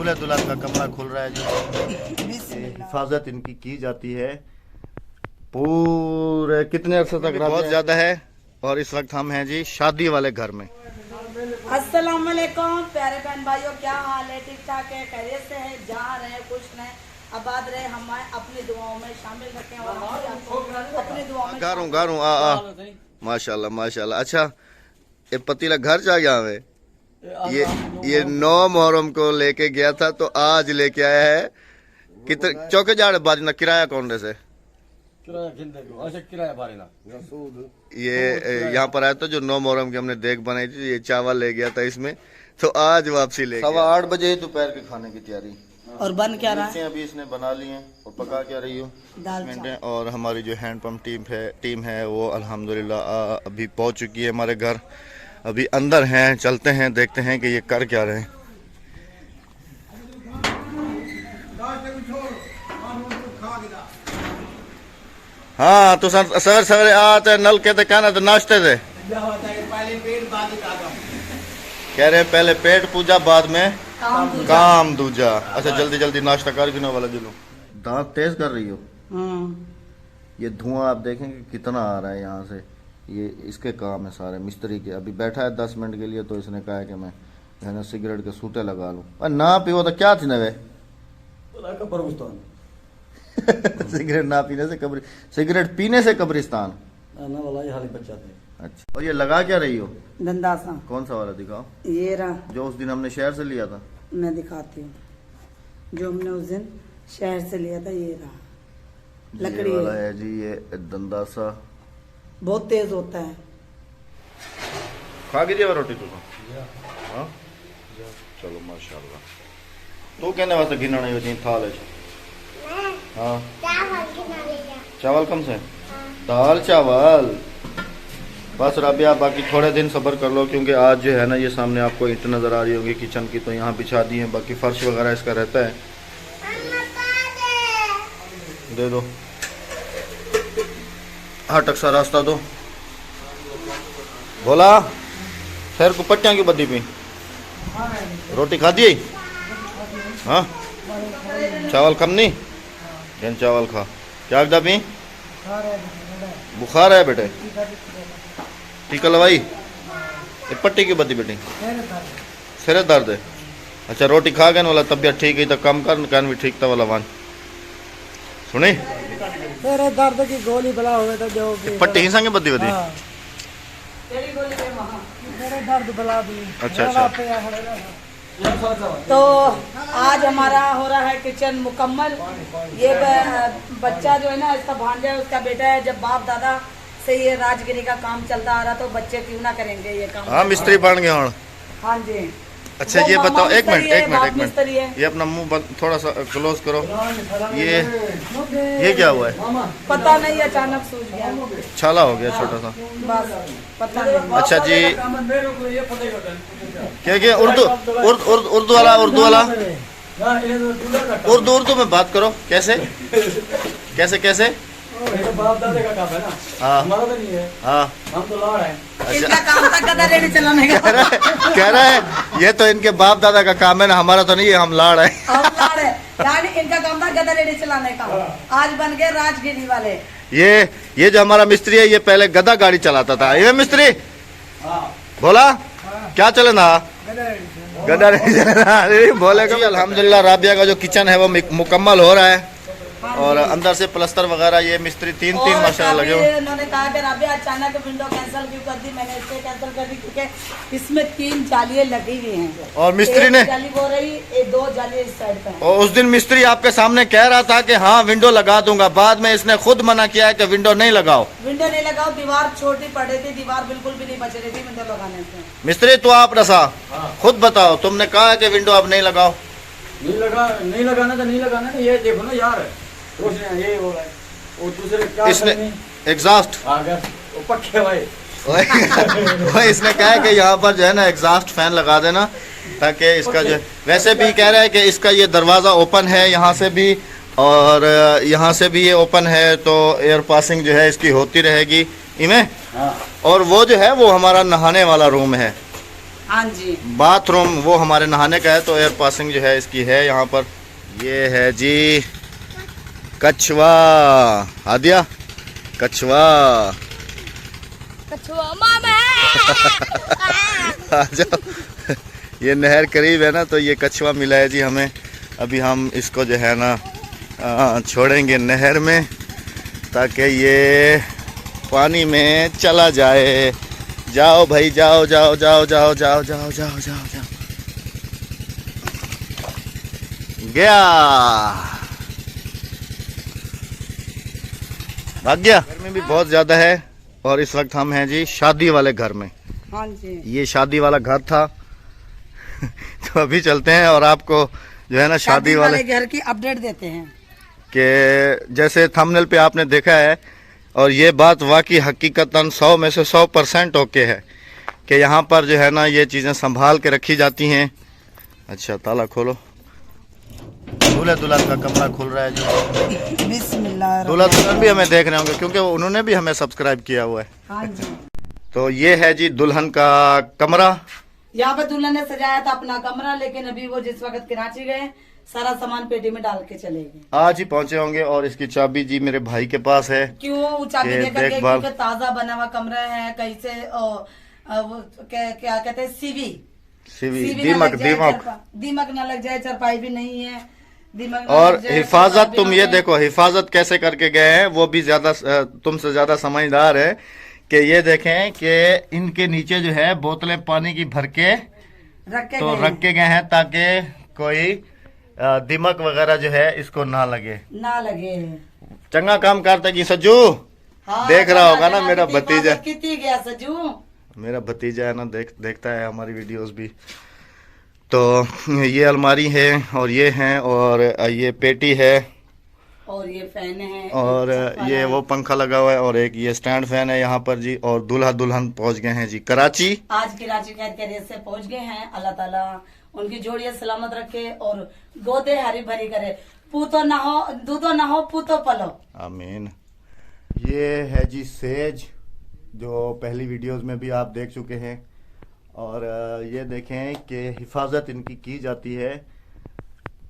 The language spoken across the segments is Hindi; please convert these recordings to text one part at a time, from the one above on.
दूल्हा दुल्हन का कमरा खुल रहा है जी। हिफाजत इनकी की जाती है पूरे कितने अरसे तक, बहुत ज्यादा है। और इस वक्त हम हैं जी शादी वाले घर में। अस्सलाम वालेकुम प्यारे बहन भाइयों, क्या हाल है? ठीक ठाक है, खैरियत से है? जहाँ रहे खुश रहे, आबाद रहे, हमारे अपनी दुआओं में शामिल रखें और अपनी दुआओं में गारूं माशाल्लाह माशाल्लाह। अच्छा, ये पतीला घर जा गया हमें, ये 9 मुहर्रम को लेके गया था तो आज लेके आया है। कितने चौके जा रहे बाजी ना, किराया कौन दे से ये यहाँ पर आया था जो 9 मुहर्रम की हमने देख बनाई थी, ये चावल ले गया था इसमें, तो आज वापसी ले 8:15 बजे दोपहर के खाने की तैयारी। और बन क्या रहा है? अभी इसने बना ली है और पका क्या रही हो दाल। और हमारी जो हैंडपम्प टीम है वो अल्हम्दुलिल्लाह अभी पहुंच चुकी है हमारे घर। अभी अंदर हैं, चलते हैं देखते हैं कि ये कर क्या रहे हैं। हाँ तो सवेरे सवेरे आते नल के थे कहना तो नाश्ते थे, कह रहे पहले पेट पूजा बाद में काम दूजा। अच्छा जल्दी जल्दी नाश्ता कर भी ना वाला जुलू। दांत तेज कर रही हो। ये धुआं आप देखेंगे कितना आ रहा है यहाँ से, ये इसके काम है सारे मिस्त्री के। अभी बैठा है 10 मिनट के लिए तो इसने कहा है कि मैं है ना सिगरेट के सूटे लगा लूं। ना पियो तो क्या थी ना वे सिगरेट ना पीने से सिगरेट पीने से कब्रिस्तान। अच्छा, और ये लगा क्या रही हो? गंदासा। कौन सा वाला दिखाओ? ये रहा जो उस दिन हमने शहर से लिया था। मैं दिखाती हूँ जो हमने उस दिन शहर से लिया था। ये रहा लकड़ी वाला है जी, ये दंदासा बहुत तेज होता है। खा गई रोटी तू? हाँ चलो माशाल्लाह। तू कहने वास्ते गिना नहीं होती थाल है। हाँ चावल कम से दाल चावल बस राबिया, बाकी थोड़े दिन सब्र कर लो क्योंकि आज जो है ना ये सामने आपको ईंट नज़र आ रही होगी किचन की, तो यहाँ बिछा दी है। बाकी फर्श वगैरह इसका रहता है। दे दो हटक सा रास्ता दो। बोला खैर को पट्टियाँ क्यों बदी पी? रोटी खा दी? हाँ चावल कम नहीं जन चावल खा। क्या पी? बुखार है बेटे? टीका लवाई? ये पट्टी की बदी बेटी सिर दर्द है। अच्छा रोटी खा गए वाला तबियत ठीक है तो कम कर कान भी ठीक था वाला वन सुनी सिर दर्द की गोली बला हुए तो जो पट्टी ही संगे बदी बदी। अच्छा अच्छा। तो आज हमारा हो रहा है किचन मुकम्मल। ये बच्चा जो है ना इसका भांजा है, उसका बेटा है। जब बाप दादा से ये राजगिरी का काम चलता आ रहा तो बच्चे क्यों ना करेंगे ये काम। हाँ मिस्त्री बन गए हूँ। हाँ जी। अच्छा ये बताओ, एक मिनट ये अपना मुंह थोड़ा सा क्लोज करो। ये क्या हुआ है? पता नहीं, अचानक सूझ गया, छाला हो गया छोटा सा बस पता नहीं। अच्छा जी क्या उर्दू वाला उर्दू में बात करो। कैसे कैसे कैसे? बाप दादे का काम है ना, हाँ हमारा तो नहीं है। हाँ हम तो लाड़ हैं। इनका काम था गधा रेडी चलाने का। कह रहा है ये तो इनके बाप दादा का काम है ना, हमारा तो नहीं है, हम लाड़ है। हम लाड़ है, यानी इनका काम था गधा रेडी चलाने का। आज बन गए राजगिरी वाले। ये जो हमारा मिस्त्री है ये पहले गधा गाड़ी चलाता था। ये मिस्त्री बोला क्या चले ना गधा रेडी चलेना बोले। अल्हम्दुलिल्लाह राबिया का जो किचन है वो मुकम्मल हो रहा है और अंदर से प्लास्टर वगैरह ये मिस्त्री तीन माशाल्लाह लगे हुए। उन्होंने कहा कि राबिया अचानक विंडो कैंसिल क्यों कर दी? मैंने इसलिए कैंसिल कर दी क्योंकि इसमें 3 जालियां लगी हुई हैं और मिस्त्री ने जाली हो रही, 2 जाली इस साइड पे। और उस दिन मिस्त्री आपके सामने कह रहा था कि हाँ विंडो लगा दूंगा, बाद में इसने खुद मना किया है कि विंडो नहीं लगाओ। विंडो नहीं लगाओ, दीवार छोटी पड़ रही थी, दीवार बिल्कुल भी नहीं बच रही थी विंडो लगाने से। मिस्त्री तो आप रसा खुद बताओ, तुमने कहा कि विंडो आप नहीं लगाओ। नहीं लगाना तो नहीं लगाना, ये देखो ना यार ये हो रहा है। और दूसरे क्या इसने एग्जॉस्ट पक्के भाई वो इसने कहा है कि यहाँ पर जो है ना एग्जॉस्ट फैन लगा देना ताकि इसका जो वैसे भी कह रहा है कि इसका ये दरवाज़ा ओपन है यहाँ से भी और यहाँ से भी ये ओपन है तो एयर पासिंग जो है इसकी होती रहेगी इमें। और वो जो है वो हमारा नहाने वाला रूम है। हाँ जी। बाथरूम वो हमारे नहाने का है, तो एयर पासिंग जो है इसकी है यहाँ पर। ये है जी कछुआ, आदिया कछुआ। कछुआ मामा। आ जाओ। ये नहर करीब है ना, तो ये कछुआ मिला है जी हमें। अभी हम इसको जो है ना छोड़ेंगे नहर में, ताकि ये पानी में चला जाए। जाओ भाई जाओ जाओ जाओ जाओ जाओ जाओ जाओ जाओ जाओ। गया, भाग गया। गर्मी भी बहुत ज्यादा है और इस वक्त हम हैं जी शादी वाले घर में। हाँ जी। ये शादी वाला घर था। तो अभी चलते हैं और आपको जो है ना शादी वाले घर की अपडेट देते हैं कि जैसे थंबनेल पे आपने देखा है, और ये बात वाकई हकीकतन 100 में से 100% ओके है कि यहाँ पर जो है ना ये चीज़ें संभाल के रखी जाती हैं। अच्छा ताला खोलो। दूल्हे दुल्हन का कमरा खुल रहा है जी। बिस्मिल्लाह। दूल्हा दुल्हन भी हमें देख रहे होंगे क्योंकि उन्होंने भी हमें सब्सक्राइब किया हुआ है। हाँ जी। तो ये है जी दुल्हन का कमरा। यहाँ पर दुल्हन ने सजाया था अपना कमरा, लेकिन अभी वो जिस वक्त कराची गए सारा सामान पेटी में डाल के चले गए। आज ही पहुंचे होंगे और इसकी चाबी जी मेरे भाई के पास है। क्यों चाबी देकर के? क्योंकि ताजा बना हुआ कमरा है, कहीं से क्या कहते हैं सीवी दीमक ना लग जाए। चरपाई भी नहीं है, दीमक और हिफाजत तुम ये देखो हिफाजत कैसे करके गए हैं, वो भी ज्यादा तुमसे ज्यादा समझदार है कि ये देखें कि इनके नीचे जो है बोतलें पानी की भर के रख के गए हैं ताकि कोई दिमक वगैरह जो है इसको ना लगे। चंगा काम करता कि सज्जू। हाँ, देख रहा होगा ना मेरा भतीजा। कितनी गया सज्जू? मेरा भतीजा है ना, देखता है हमारी वीडियोस भी। तो ये अलमारी है और ये है और ये पेटी है और ये फैन है और ये वो पंखा लगा हुआ है और एक ये स्टैंड फैन है यहाँ पर जी। और दूल्हा दुल्हन पहुंच गए हैं जी कराची। आज कराची खैर खैरियत से पहुंच गए हैं। अल्लाह ताला उनकी जोड़ियां सलामत रखे और गोदे हरी भरी करे। पूतो ना हो दूधो ना हो पूतो पलो, आमीन। ये है जी सेज, जो पहली वीडियोस में भी आप देख चुके हैं। और ये देखें कि हिफाजत इनकी की जाती है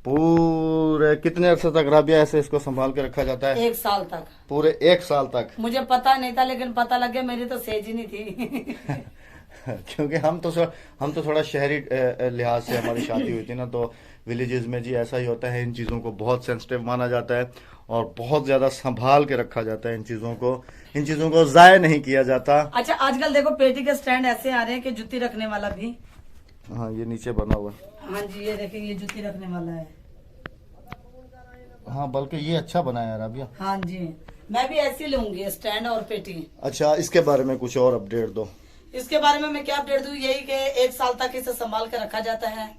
पूरे कितने अरसे तक राबिया ऐसे इसको संभाल के रखा जाता है? 1 साल तक। पूरे 1 साल तक? मुझे पता नहीं था, लेकिन पता लग गया। मेरी तो सेज ही नहीं थी। क्योंकि हम तो थोड़ा शहरी लिहाज से हमारी शादी हुई थी ना, तो विलेजेस में जी ऐसा ही होता है। इन चीज़ों को बहुत सेंसिटिव माना जाता है और बहुत ज़्यादा संभाल के रखा जाता है। इन चीज़ों को ज़ाया नहीं किया जाता। अच्छा आजकल देखो पेटी के स्टैंड ऐसे आ रहे हैं कि जुत्ती रखने वाला भी। हाँ ये नीचे बना हुआ है। हाँ जी ये देखिए ये जुत्ती रखने वाला है। हाँ बल्कि ये अच्छा बनाया है राबिया। हाँ जी मैं भी ऐसी लूंगी स्टैंड और पेटी। अच्छा इसके बारे में कुछ और अपडेट दो। इसके बारे में मैं क्या अपडेट दूं, यही कि 1 साल तक इसे संभाल कर रखा जाता है।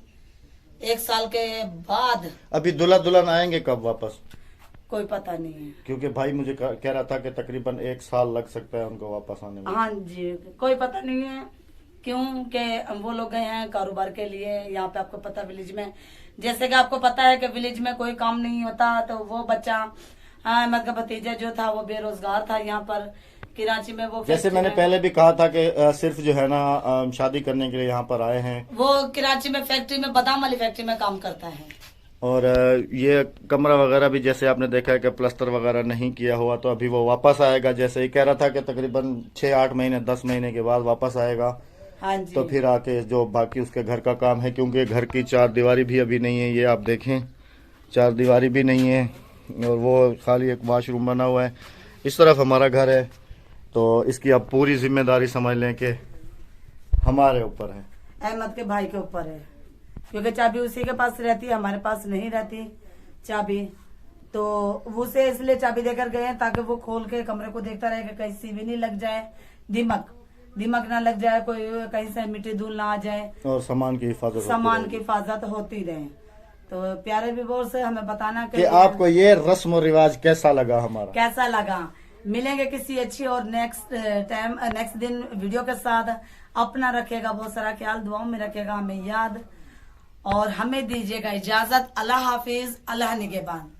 1 साल के बाद अभी दूल्हा दुल्हन आएंगे कब वापस? कोई पता नहीं है, क्योंकि भाई मुझे कह रहा था कि तकरीबन 1 साल लग सकता है उनको वापस आने में। हाँ जी कोई पता नहीं है, क्योंकि वो लोग गए हैं कारोबार के लिए। यहाँ पे आपको पता विलेज में, जैसे कि आपको पता है कि विलेज में कोई काम नहीं होता, तो वो बच्चा अहमद का भतीजा जो था वो बेरोजगार था यहाँ पर कराची में। वो जैसे मैंने पहले भी कहा था कि सिर्फ जो है ना शादी करने के लिए यहाँ पर आए हैं। वो कराची में फैक्ट्री में, बादाम वाली फैक्ट्री में काम करता है। और ये कमरा वगैरह भी जैसे आपने देखा है कि प्लास्टर वगैरह नहीं किया हुआ, तो अभी वो वापस आएगा। जैसे ही कह रहा था कि तकरीबन 6-8 महीने 10 महीने के बाद वापस आएगा। हाँ जी। तो फिर आके जो बाकी उसके घर का काम है, क्योंकि घर की 4 दीवारी भी अभी नहीं है। ये आप देखें 4 दीवारी भी नहीं है और वो खाली एक वॉशरूम बना हुआ है। इस तरफ हमारा घर है, तो इसकी आप पूरी जिम्मेदारी समझ लें कि हमारे ऊपर है, अहमद के भाई के ऊपर है, क्योंकि चाबी उसी के पास रहती है, हमारे पास नहीं रहती चाबी। तो उसे इसलिए चाबी देकर गए हैं ताकि वो खोल के कमरे को देखता रहे कि कहीं सीवी नहीं लग जाए, दिमक ना लग जाए, कोई कहीं से मिट्टी धूल ना आ जाए और सामान की हिफाजत होती रहे। तो प्यारे व्यूअर से हमें बताना कि आपको ये रस्म और रिवाज कैसा लगा। मिलेंगे किसी अच्छी और नेक्स्ट दिन वीडियो के साथ। अपना रखेगा बहुत सारा ख्याल, दुआओं में रखेगा हमें याद, और हमें दीजिएगा इजाजत। अल्लाह हाफिज, अल्लाह निगहबान।